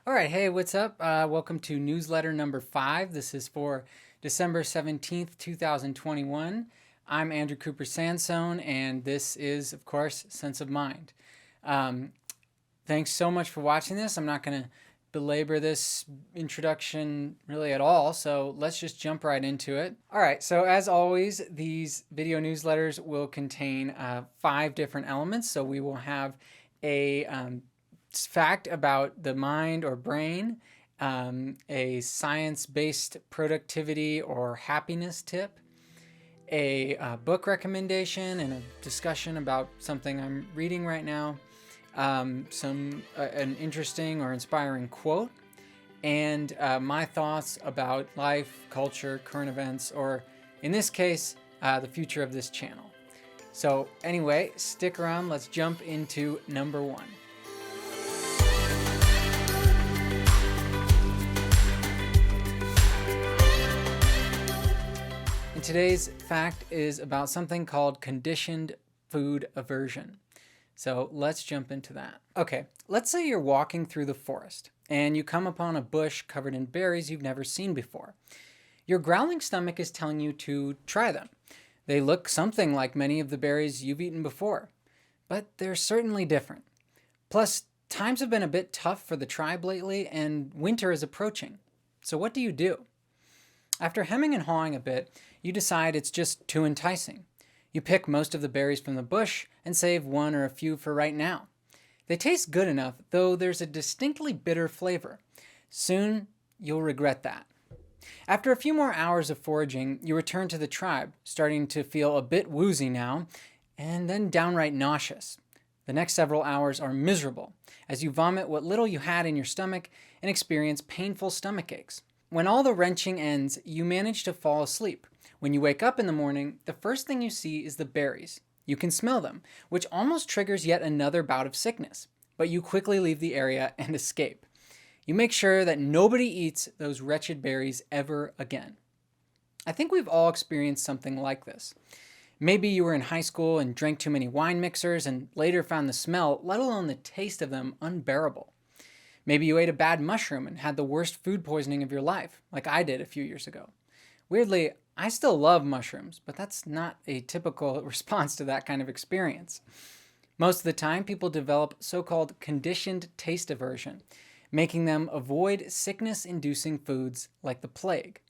All right, hey, what's up? Welcome to newsletter number 5. This is for December 17th, 2021. I'm Andrew Cooper Sansone, and this is, of course, Sense of Mind. Thanks so much for watching this. I'm not going to belabor this introduction really at all, so let's just jump right into it. All right, so as always, these video newsletters will contain 5 different elements. So we will have a fact about the mind or brain, a science-based productivity or happiness tip, a book recommendation and a discussion about something I'm reading right now, an interesting or inspiring quote, and my thoughts about life, culture, current events, or in this case, the future of this channel. So anyway, stick around. Let's jump into number 1. And today's fact is about something called conditioned food aversion. So let's jump into that. Okay, let's say you're walking through the forest and you come upon a bush covered in berries you've never seen before. Your growling stomach is telling you to try them. They look something like many of the berries you've eaten before, but they're certainly different. Plus, times have been a bit tough for the tribe lately and winter is approaching. So what do you do? After hemming and hawing a bit, you decide it's just too enticing. You pick most of the berries from the bush and save one or a few for right now. They taste good enough, though there's a distinctly bitter flavor. Soon, you'll regret that. After a few more hours of foraging, you return to the tribe, starting to feel a bit woozy now, and then downright nauseous. The next several hours are miserable, as you vomit what little you had in your stomach and experience painful stomach aches. When all the wrenching ends, you manage to fall asleep. When you wake up in the morning, the first thing you see is the berries. You can smell them, which almost triggers yet another bout of sickness, but you quickly leave the area and escape. You make sure that nobody eats those wretched berries ever again. I think we've all experienced something like this. Maybe you were in high school and drank too many wine mixers and later found the smell, let alone the taste of them, unbearable. Maybe you ate a bad mushroom and had the worst food poisoning of your life, like I did a few years ago. Weirdly, I still love mushrooms, but that's not a typical response to that kind of experience. Most of the time, people develop so-called conditioned taste aversion, making them avoid sickness-inducing foods like the plague.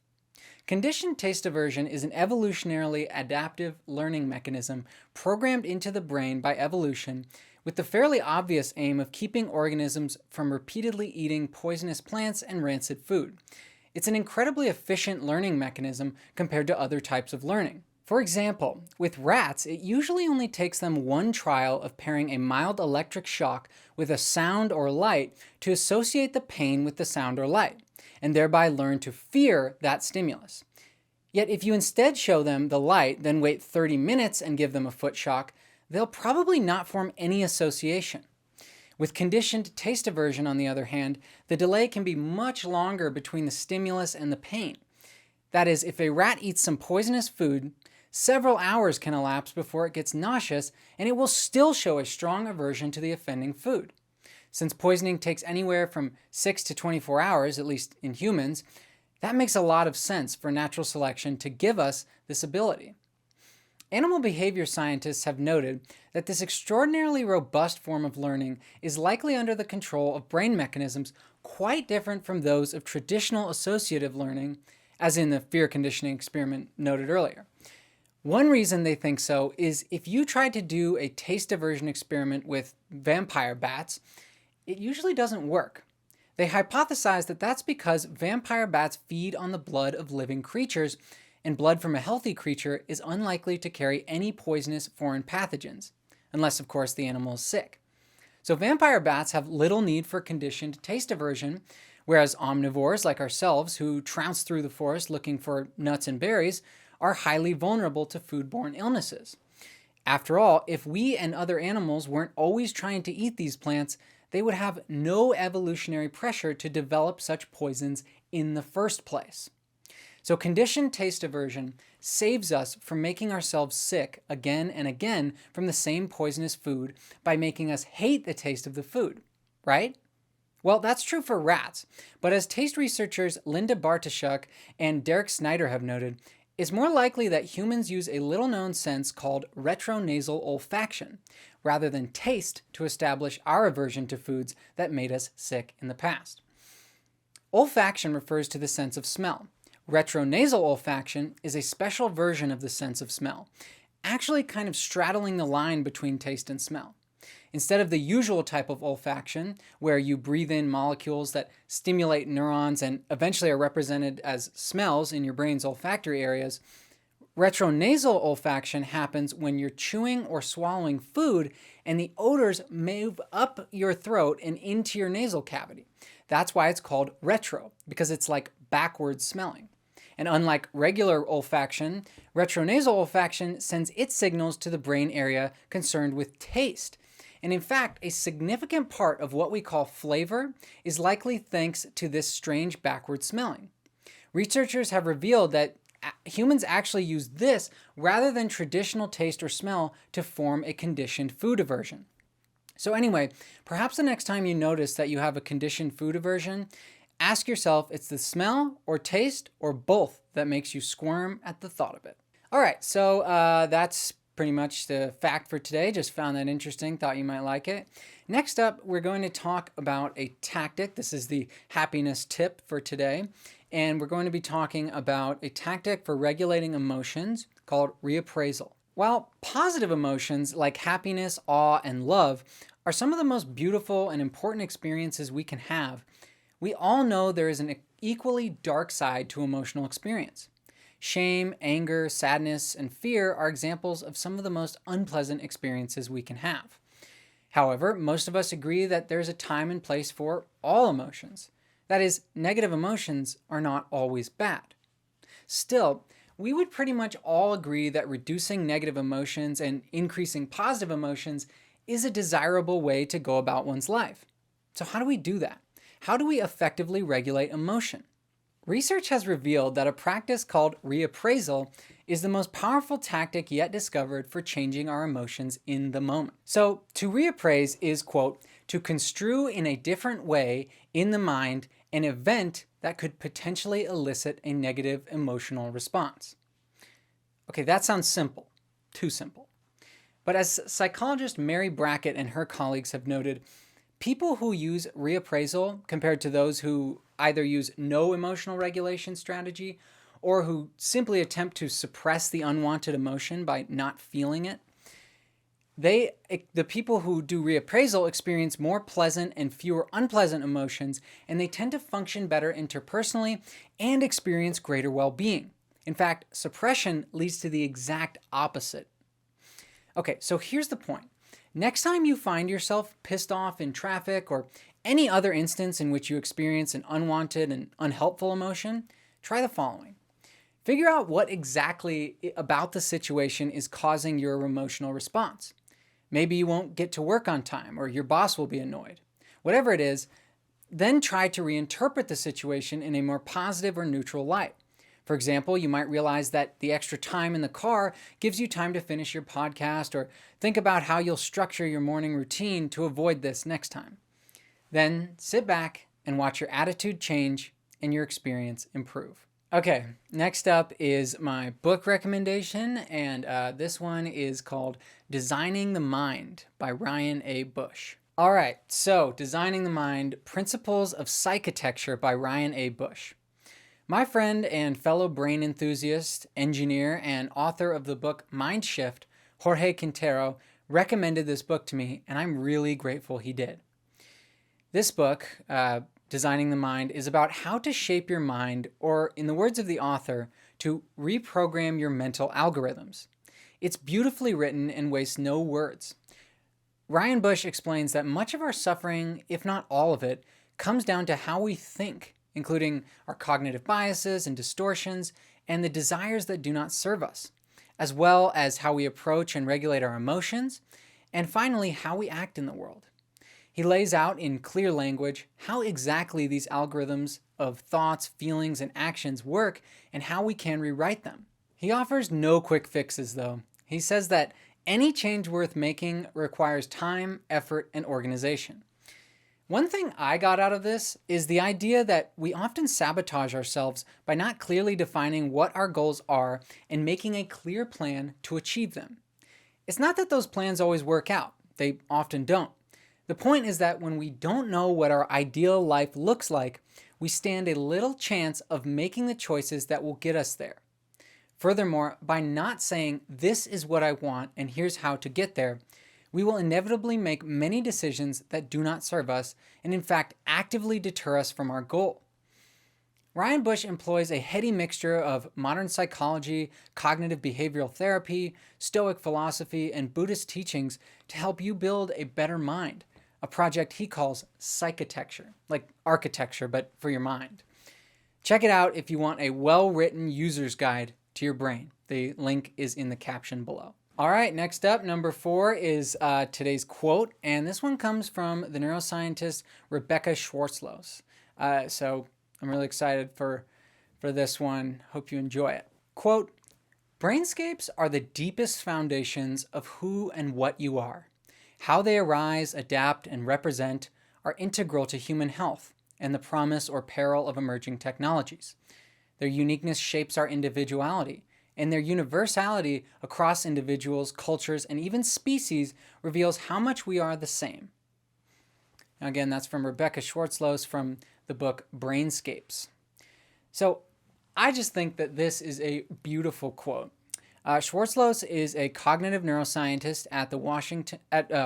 Conditioned taste aversion is an evolutionarily adaptive learning mechanism programmed into the brain by evolution with the fairly obvious aim of keeping organisms from repeatedly eating poisonous plants and rancid food. It's an incredibly efficient learning mechanism compared to other types of learning. For example, with rats, it usually only takes them one trial of pairing a mild electric shock with a sound or light to associate the pain with the sound or light, and thereby learn to fear that stimulus. Yet if you instead show them the light, then wait 30 minutes and give them a foot shock, they'll probably not form any association. With conditioned taste aversion, on the other hand, the delay can be much longer between the stimulus and the pain. That is, if a rat eats some poisonous food, several hours can elapse before it gets nauseous, and it will still show a strong aversion to the offending food. Since poisoning takes anywhere from 6 to 24 hours, at least in humans, that makes a lot of sense for natural selection to give us this ability. Animal behavior scientists have noted that this extraordinarily robust form of learning is likely under the control of brain mechanisms quite different from those of traditional associative learning, as in the fear conditioning experiment noted earlier. One reason they think so is if you tried to do a taste aversion experiment with vampire bats, it usually doesn't work. They hypothesize that that's because vampire bats feed on the blood of living creatures, and blood from a healthy creature is unlikely to carry any poisonous foreign pathogens, unless, of course, the animal is sick. So vampire bats have little need for conditioned taste aversion, whereas omnivores like ourselves, who trounce through the forest looking for nuts and berries, are highly vulnerable to foodborne illnesses. After all, if we and other animals weren't always trying to eat these plants, they would have no evolutionary pressure to develop such poisons in the first place. So conditioned taste aversion saves us from making ourselves sick again and again from the same poisonous food by making us hate the taste of the food, right? Well, that's true for rats, but as taste researchers Linda Bartoshuk and Derek Snyder have noted, it's more likely that humans use a little-known sense called retronasal olfaction, rather than taste, to establish our aversion to foods that made us sick in the past. Olfaction refers to the sense of smell. Retronasal olfaction is a special version of the sense of smell, actually kind of straddling the line between taste and smell. Instead of the usual type of olfaction, where you breathe in molecules that stimulate neurons and eventually are represented as smells in your brain's olfactory areas, retronasal olfaction happens when you're chewing or swallowing food and the odors move up your throat and into your nasal cavity. That's why it's called retro, because it's like backwards smelling. And unlike regular olfaction, retronasal olfaction sends its signals to the brain area concerned with taste. And in fact, a significant part of what we call flavor is likely thanks to this strange backward smelling. Researchers have revealed that humans actually use this rather than traditional taste or smell to form a conditioned food aversion. So anyway, perhaps the next time you notice that you have a conditioned food aversion, ask yourself, it's the smell or taste or both that makes you squirm at the thought of it. All right, so that's pretty much the fact for today. Just found that interesting, thought you might like it. Next up, we're going to talk about a tactic. This is the happiness tip for today. And we're going to be talking about a tactic for regulating emotions called reappraisal. While positive emotions like happiness, awe, and love are some of the most beautiful and important experiences we can have, we all know there is an equally dark side to emotional experience. Shame, anger, sadness, and fear are examples of some of the most unpleasant experiences we can have. However, most of us agree that there's a time and place for all emotions. That is, negative emotions are not always bad. Still, we would pretty much all agree that reducing negative emotions and increasing positive emotions is a desirable way to go about one's life. So how do we do that? How do we effectively regulate emotion? Research has revealed that a practice called reappraisal is the most powerful tactic yet discovered for changing our emotions in the moment. So to reappraise is, quote, to construe in a different way in the mind an event that could potentially elicit a negative emotional response. Okay, that sounds simple, too simple. But as psychologist Mary Brackett and her colleagues have noted, people who use reappraisal compared to those who either use no emotional regulation strategy or who simply attempt to suppress the unwanted emotion by not feeling it, the people who do reappraisal experience more pleasant and fewer unpleasant emotions, and they tend to function better interpersonally and experience greater well-being. In fact, suppression leads to the exact opposite. Okay, so here's the point. Next time you find yourself pissed off in traffic or any other instance in which you experience an unwanted and unhelpful emotion, try the following. Figure out what exactly about the situation is causing your emotional response. Maybe you won't get to work on time or your boss will be annoyed. Whatever it is, then try to reinterpret the situation in a more positive or neutral light. For example, you might realize that the extra time in the car gives you time to finish your podcast, or think about how you'll structure your morning routine to avoid this next time. Then sit back and watch your attitude change and your experience improve. Okay, next up is my book recommendation, and this one is called Designing the Mind by Ryan A. Bush. All right, so Designing the Mind, Principles of Psychotecture by Ryan A. Bush. My friend and fellow brain enthusiast, engineer, and author of the book Mind Shift, Jorge Quintero, recommended this book to me, and I'm really grateful he did. This book, Designing the Mind, is about how to shape your mind, or in the words of the author, to reprogram your mental algorithms. It's beautifully written and wastes no words. Ryan Bush explains that much of our suffering, if not all of it, comes down to how we think, including our cognitive biases and distortions, and the desires that do not serve us, as well as how we approach and regulate our emotions, and finally, how we act in the world. He lays out in clear language how exactly these algorithms of thoughts, feelings, and actions work and how we can rewrite them. He offers no quick fixes, though. He says that any change worth making requires time, effort, and organization. One thing I got out of this is the idea that we often sabotage ourselves by not clearly defining what our goals are and making a clear plan to achieve them. It's not that those plans always work out. They often don't. The point is that when we don't know what our ideal life looks like, we stand a little chance of making the choices that will get us there. Furthermore, by not saying, this is what I want and here's how to get there, we will inevitably make many decisions that do not serve us and in fact actively deter us from our goal. Ryan Bush employs a heady mixture of modern psychology, cognitive behavioral therapy, Stoic philosophy, and Buddhist teachings to help you build a better mind, a project he calls psychitecture, like architecture, but for your mind. Check it out if you want a well-written user's guide to your brain. The link is in the caption below. All right, next up, number 4 is today's quote, and this one comes from the neuroscientist Rebecca Schwarzlose. So I'm really excited for this one. Hope you enjoy it. Quote, "Brainscapes are the deepest foundations of who and what you are. How they arise, adapt, and represent are integral to human health and the promise or peril of emerging technologies. Their uniqueness shapes our individuality, and their universality across individuals, cultures, and even species reveals how much we are the same." Now again, that's from Rebecca Schwarzlose from the book Brainscapes. So I just think that this is a beautiful quote. Schwarzlose is a cognitive neuroscientist at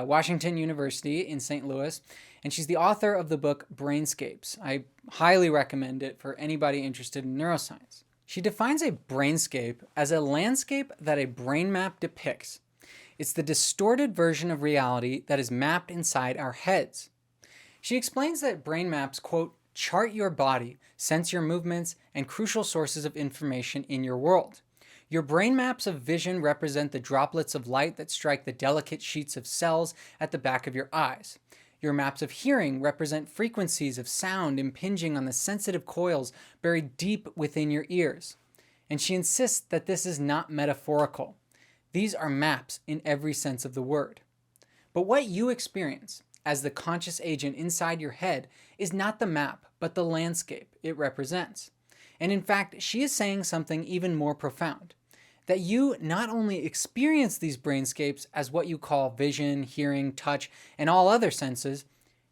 Washington University in St. Louis, and she's the author of the book Brainscapes. I highly recommend it for anybody interested in neuroscience. She defines a brainscape as a landscape that a brain map depicts. It's the distorted version of reality that is mapped inside our heads. She explains that brain maps, quote, "chart your body, sense your movements, and crucial sources of information in your world. Your brain maps of vision represent the droplets of light that strike the delicate sheets of cells at the back of your eyes. Your maps of hearing represent frequencies of sound impinging on the sensitive coils buried deep within your ears." And she insists that this is not metaphorical. These are maps in every sense of the word. But what you experience as the conscious agent inside your head is not the map, but the landscape it represents. And in fact, she is saying something even more profound. That you not only experience these brainscapes as what you call vision, hearing, touch, and all other senses,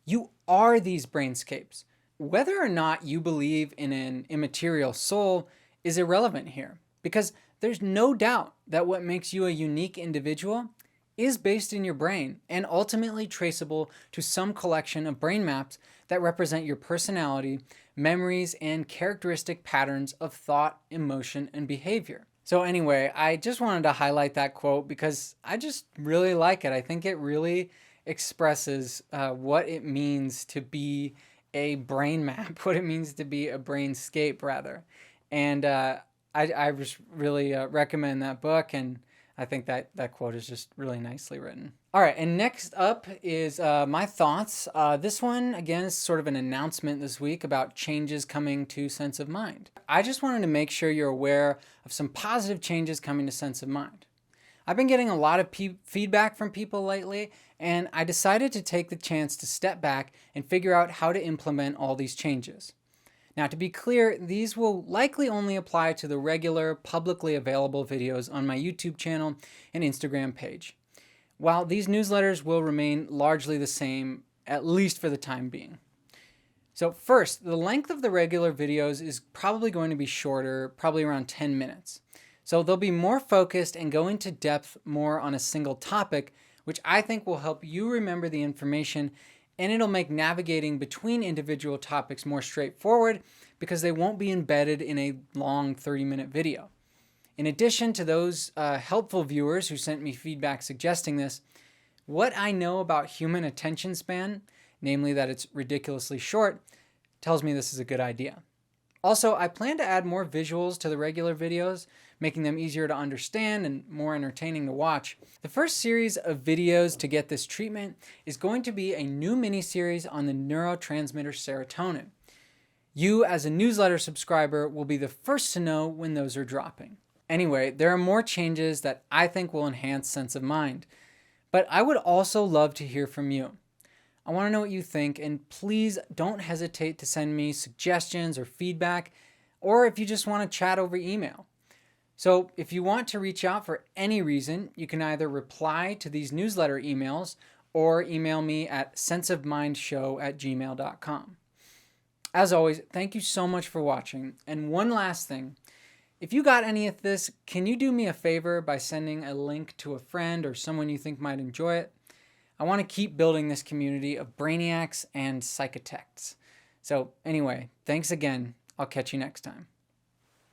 you are these brainscapes. Whether or not you believe in an immaterial soul is irrelevant here, because there's no doubt that what makes you a unique individual is based in your brain and ultimately traceable to some collection of brain maps that represent your personality, memories, and characteristic patterns of thought, emotion, and behavior. So anyway, I just wanted to highlight that quote because I just really like it. I think it really expresses what it means to be a brain map, what it means to be a brainscape, rather. And I just really recommend that book, and I think that quote is just really nicely written. All right, and next up is my thoughts. This one, again, is sort of an announcement this week about changes coming to Sense of Mind. I just wanted to make sure you're aware of some positive changes coming to Sense of Mind. I've been getting a lot of feedback from people lately, and I decided to take the chance to step back and figure out how to implement all these changes. Now, to be clear, these will likely only apply to the regular, publicly available videos on my YouTube channel and Instagram page, while these newsletters will remain largely the same, at least for the time being. So first, the length of the regular videos is probably going to be shorter, probably around 10 minutes. So they'll be more focused and go into depth more on a single topic, which I think will help you remember the information, and it'll make navigating between individual topics more straightforward because they won't be embedded in a long 30-minute video. In addition to those helpful viewers who sent me feedback suggesting this, what I know about human attention span, namely that it's ridiculously short, tells me this is a good idea. Also, I plan to add more visuals to the regular videos, making them easier to understand and more entertaining to watch. The first series of videos to get this treatment is going to be a new mini-series on the neurotransmitter serotonin. You, as a newsletter subscriber, will be the first to know when those are dropping. Anyway, there are more changes that I think will enhance Sense of Mind, but I would also love to hear from you. I want to know what you think, and please don't hesitate to send me suggestions or feedback, or if you just want to chat over email. So if you want to reach out for any reason, you can either reply to these newsletter emails or email me at senseofmindshow@gmail.com. As always, thank you so much for watching. And one last thing, if you got any of this, can you do me a favor by sending a link to a friend or someone you think might enjoy it? I want to keep building this community of brainiacs and psychotechs. So anyway, thanks again. I'll catch you next time.